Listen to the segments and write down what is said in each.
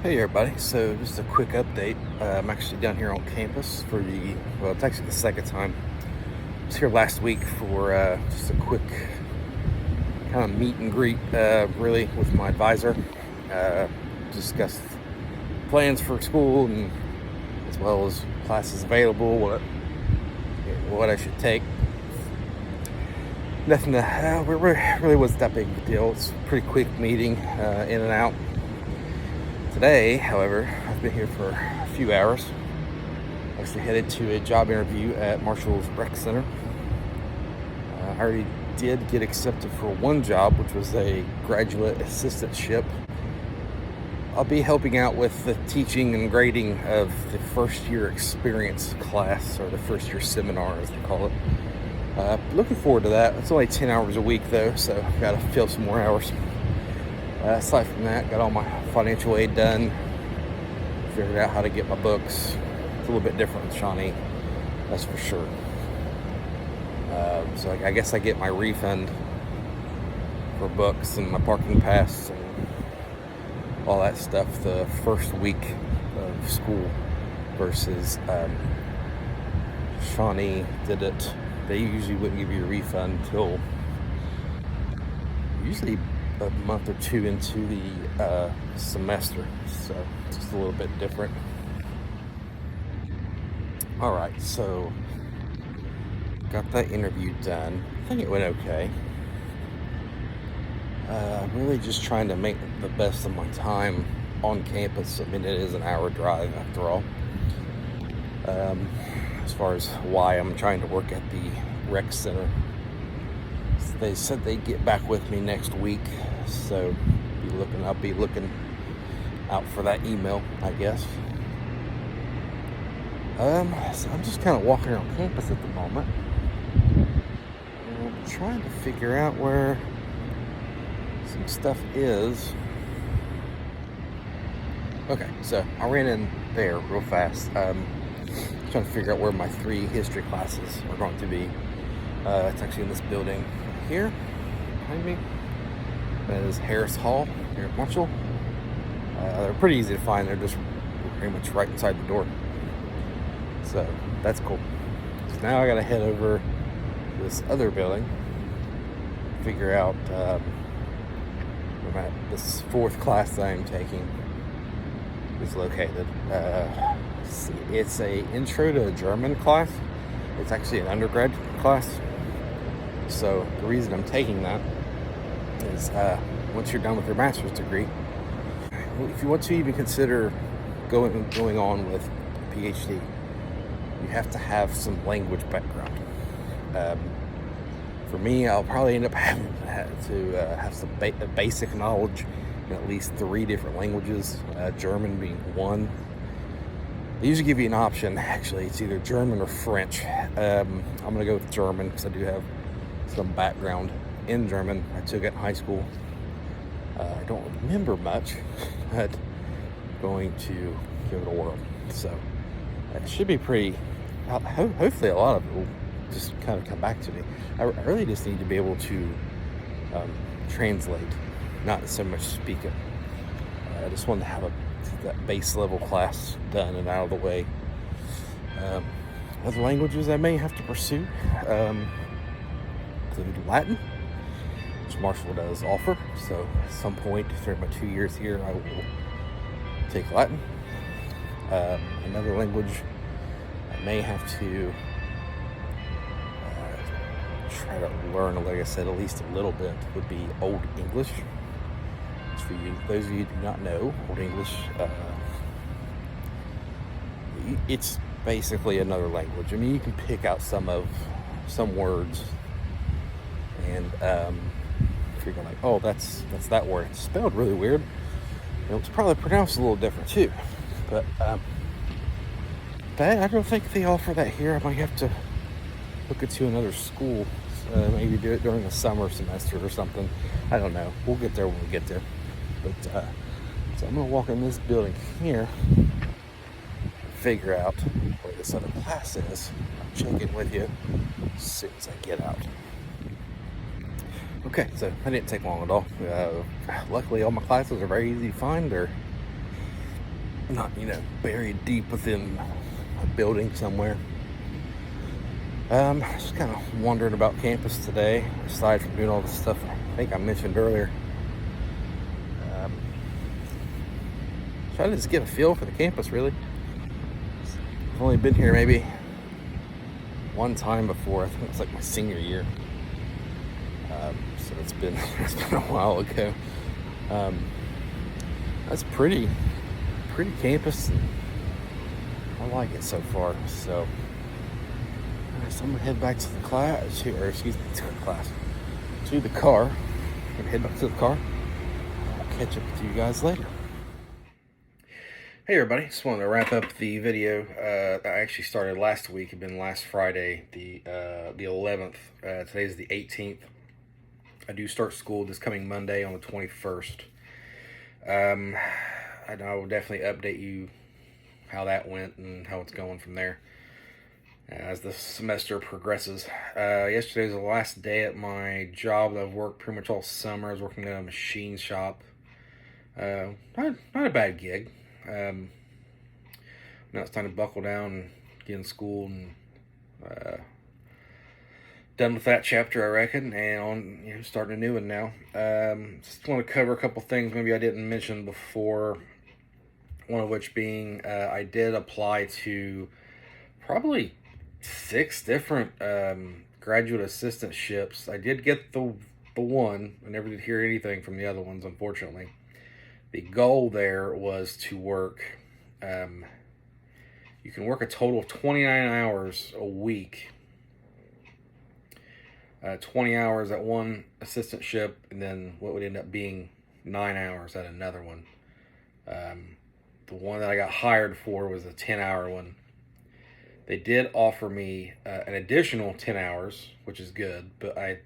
Hey everybody, so just a quick update. I'm actually down here on campus for it's actually the second time. I was here last week for just a quick kind of meet and greet, really, with my advisor. Discussed plans for school and as well as classes available, what I should take. Nothing really wasn't that big of a deal. It's a pretty quick meeting, in and out. Today, however, I've been here for a few hours. Actually headed to a job interview at Marshall's Rec Center. I already did get accepted for one job, which was a graduate assistantship. I'll be helping out with the teaching and grading of the first year experience class, or the first year seminar as they call it. Looking forward to that. It's only 10 hours a week though, so I've got to fill some more hours. Aside from that, got all my financial aid done, figured out how to get my books. It's a little bit different with Shawnee, that's for sure. So I guess I get my refund for books and my parking pass and all that stuff the first week of school versus Shawnee did it. They usually wouldn't give you a refund until usually a month or two into the semester, so it's just a little bit different. All right, so got that interview done. I think it went okay. Really just trying to make the best of my time on campus. I mean, it is an hour drive after all. As far as why I'm trying to work at the rec center, they said they'd get back with me next week, so I'll be looking out for that email, I guess. So I'm just kind of walking around campus at the moment. I'm trying to figure out where some stuff is. Okay, so I ran in there real fast. Trying to figure out where my 3 history classes are going to be. It's actually in this building here behind me. That is Harris Hall here at Marshall. They're pretty easy to find. They're just pretty much right inside the door. So that's cool. So now I gotta head over to this other building, figure out where this 4th class that I'm taking is located. See, it's a intro to German class. It's actually an undergrad class. So the reason I'm taking that is once you're done with your master's degree, if you want to even consider going on with a PhD, you have to have some language background. For me, I'll probably end up having to have some basic knowledge in at least 3 different languages, German being one. They usually give you an option, actually. It's either German or French. I'm going to go with German because I do have some background in German. I took it in high school. I don't remember much, but I'm going to give it a whirl. So it should be pretty, hopefully a lot of it will just kind of come back to me. I really just need to be able to translate, not so much speak it. I just wanted to have that base level class done and out of the way. Other languages I may have to pursue include Latin, which Marshall does offer. So at some point during my 2 years here, I will take Latin. Another language I may have to try to learn, like I said, at least a little bit, would be Old English. For you, those of you who do not know, Old English, it's basically another language. I mean, you can pick out some words, and you're going like, oh, that's that word. It's spelled really weird. It's probably pronounced a little different too. But I don't think they offer that here. I might have to look into another school. Maybe do it during the summer semester or something. I don't know. We'll get there when we get there. But so I'm gonna walk in this building here, figure out where this other class is. I'll check in with you as soon as I get out. Okay, so I didn't take long at all. Luckily, all my classes are very easy to find. They're not, buried deep within a building somewhere. Just kind of wondering about campus today, aside from doing all the stuff I think I mentioned earlier. Trying to just get a feel for the campus, really. I've only been here maybe one time before. I think it was like my senior year. So it's been a while ago. That's pretty campus, and I like it so far. So I'm gonna head back to the class, to the car. I'm gonna head back to the car. I'll catch up with you guys later. Hey everybody, just wanted to wrap up the video that I actually started last week. It had been last Friday, the 11th. Today's the 18th. I do start school this coming Monday on the 21st. And I will definitely update you how that went and how it's going from there as the semester progresses. Yesterday was the last day at my job that I've worked pretty much all summer. I was working at a machine shop. Not a bad gig. Now it's time to buckle down and get in school and done with that chapter, I reckon, and on starting a new one now. Just want to cover a couple things maybe I didn't mention before. One of which being I did apply to probably 6 different graduate assistantships. I did get the one. I never did hear anything from the other ones, unfortunately. The goal there was to work, you can work a total of 29 hours a week. 20 hours at one assistantship, and then what would end up being 9 hours at another one. The one that I got hired for was a 10-hour one. They did offer me an additional 10 hours, which is good, but I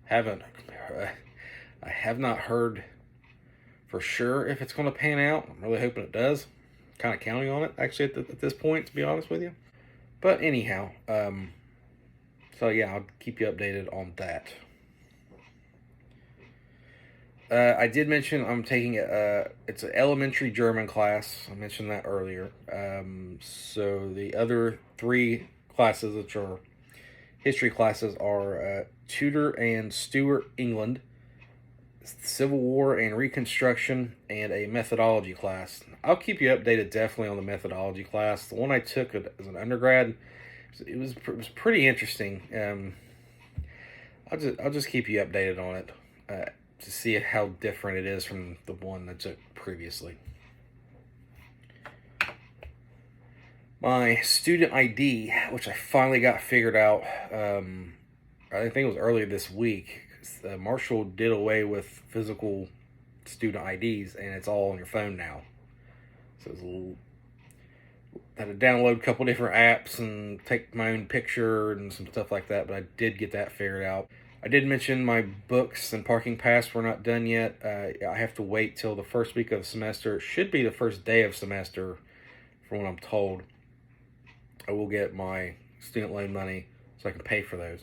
have not heard for sure if it's going to pan out. I'm really hoping it does. Kind of counting on it, actually, at this point, to be honest with you. But anyhow, so yeah, I'll keep you updated on that. I did mention I'm taking it's an elementary German class. I mentioned that earlier. So the other 3 classes, which are history classes, are Tudor and Stuart England, Civil War and Reconstruction, and a methodology class. I'll keep you updated definitely on the methodology class. The one I took as an undergrad, it was pretty interesting. I'll just keep you updated on it to see how different it is from the one I took previously. My student ID, which I finally got figured out, I think it was earlier this week. Marshall did away with physical student IDs, and it's all on your phone now. So I had to download a couple different apps and take my own picture and some stuff like that, but I did get that figured out. I did mention my books and parking pass were not done yet. I have to wait till the first week of the semester. It should be the first day of semester, from what I'm told. I will get my student loan money so I can pay for those.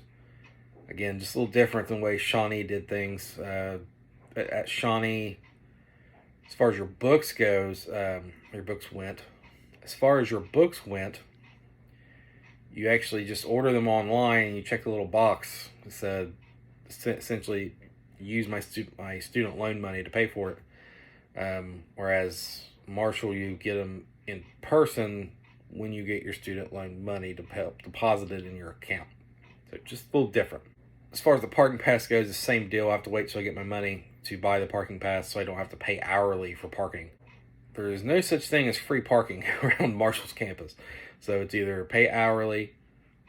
Again, just a little different than the way Shawnee did things. At Shawnee, as far as your books went, you actually just order them online and you check the little box that said, essentially, use my student loan money to pay for it. Whereas Marshall, you get them in person when you get your student loan money to help deposit it in your account. So just a little different. As far as the parking pass goes, the same deal. I have to wait till I get my money to buy the parking pass so I don't have to pay hourly for parking. There is no such thing as free parking around Marshall's campus. So it's either pay hourly,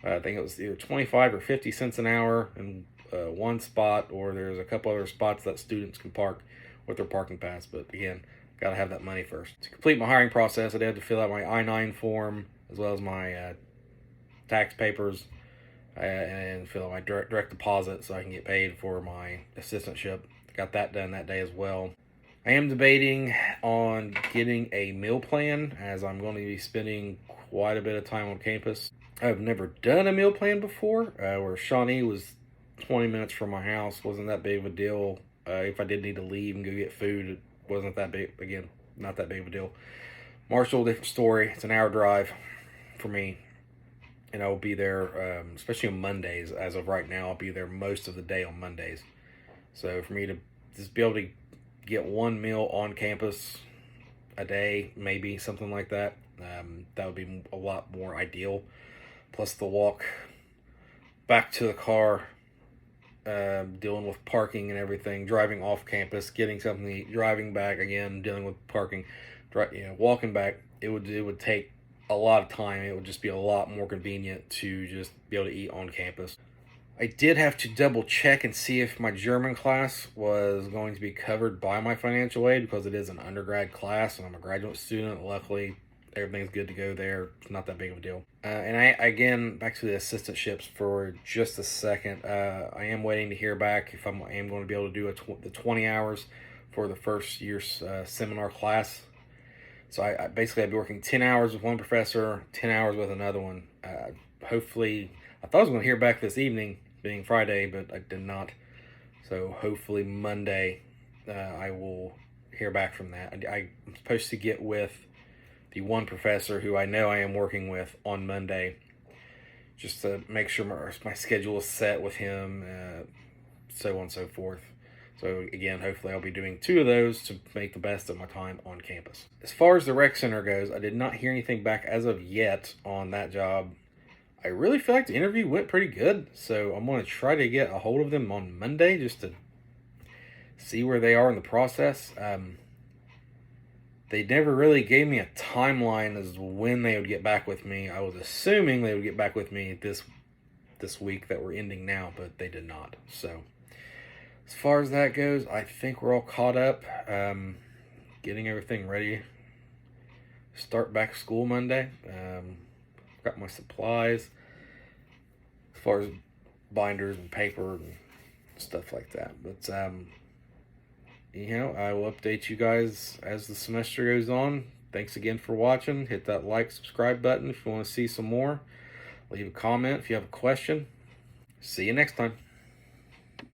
I think it was either 25 or 50 cents an hour in one spot, or there's a couple other spots that students can park with their parking pass. But again, got to have that money first. To complete my hiring process, I did have to fill out my I-9 form as well as my tax papers and fill out my direct deposit so I can get paid for my assistantship. Got that done that day as well. I am debating on getting a meal plan, as I'm going to be spending quite a bit of time on campus. I've never done a meal plan before, where Shawnee was 20 minutes from my house. Wasn't that big of a deal. If I did need to leave and go get food, it wasn't that big. Again, not that big of a deal. Marshall, different story. It's an hour drive for me, and I will be there, especially on Mondays. As of right now, I'll be there most of the day on Mondays. So for me to just be able to get one meal on campus a day, maybe something like that, that would be a lot more ideal. Plus the walk back to the car, dealing with parking and everything, driving off campus, getting something to eat, driving back again, dealing with parking, walking back. It would take a lot of time. It would just be a lot more convenient to just be able to eat on campus. I did have to double check and see if my German class was going to be covered by my financial aid, because it is an undergrad class and I'm a graduate student. Luckily, everything's good to go there. It's not that big of a deal. And I again, back to the assistantships for just a second. I am waiting to hear back if I am going to be able to do the 20 hours for the first year's seminar class. So I basically I'd be working 10 hours with one professor, 10 hours with another one. Hopefully, I thought I was going to hear back this evening, being Friday, but I did not. So hopefully Monday, I will hear back from that. I'm supposed to get with the one professor who I know I am working with on Monday, just to make sure my schedule is set with him, so on and so forth. So again, hopefully I'll be doing 2 of those to make the best of my time on campus. As far as the rec center goes, I did not hear anything back as of yet on that job. I really feel like the interview went pretty good, so I'm going to try to get a hold of them on Monday just to see where they are in the process. They never really gave me a timeline as when they would get back with me. I was assuming they would get back with me this week that we're ending now, but they did not. So as far as that goes, I think we're all caught up. Getting everything ready. Start back school Monday. Got my supplies as far as binders and paper and stuff like that. But I will update you guys as the semester goes on. Thanks again for watching. Hit that like, subscribe button if you want to see some more. Leave a comment if you have a question. See you next time.